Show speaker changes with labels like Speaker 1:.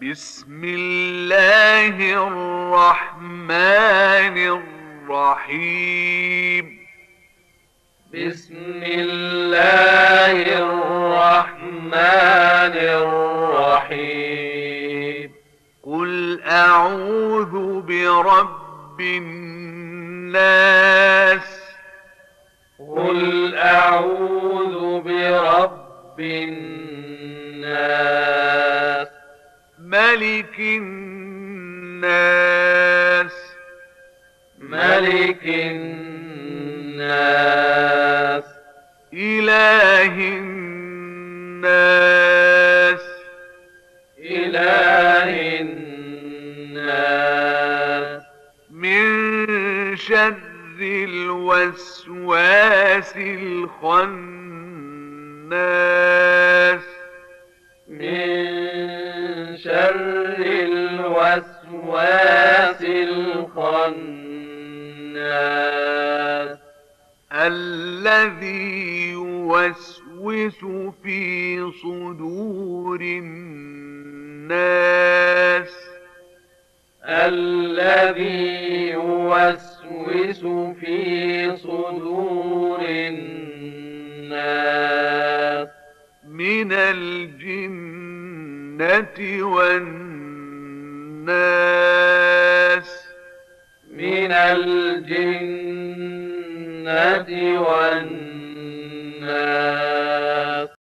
Speaker 1: بسم الله الرحمن الرحيم.
Speaker 2: بسم الله الرحمن الرحيم.
Speaker 1: قل أعوذ برب الناس.
Speaker 2: قل أعوذ برب الناس.
Speaker 1: ملك الناس.
Speaker 2: ملك الناس.
Speaker 1: إله الناس.
Speaker 2: إله الناس.
Speaker 1: من شر الوسواس الخناس.
Speaker 2: من شر الوسواس الخناس.
Speaker 1: الذي يوسوس في صدور الناس.
Speaker 2: الذي يوسوس في صدور الناس.
Speaker 1: من الجنة والناس.
Speaker 2: من الجنة والناس.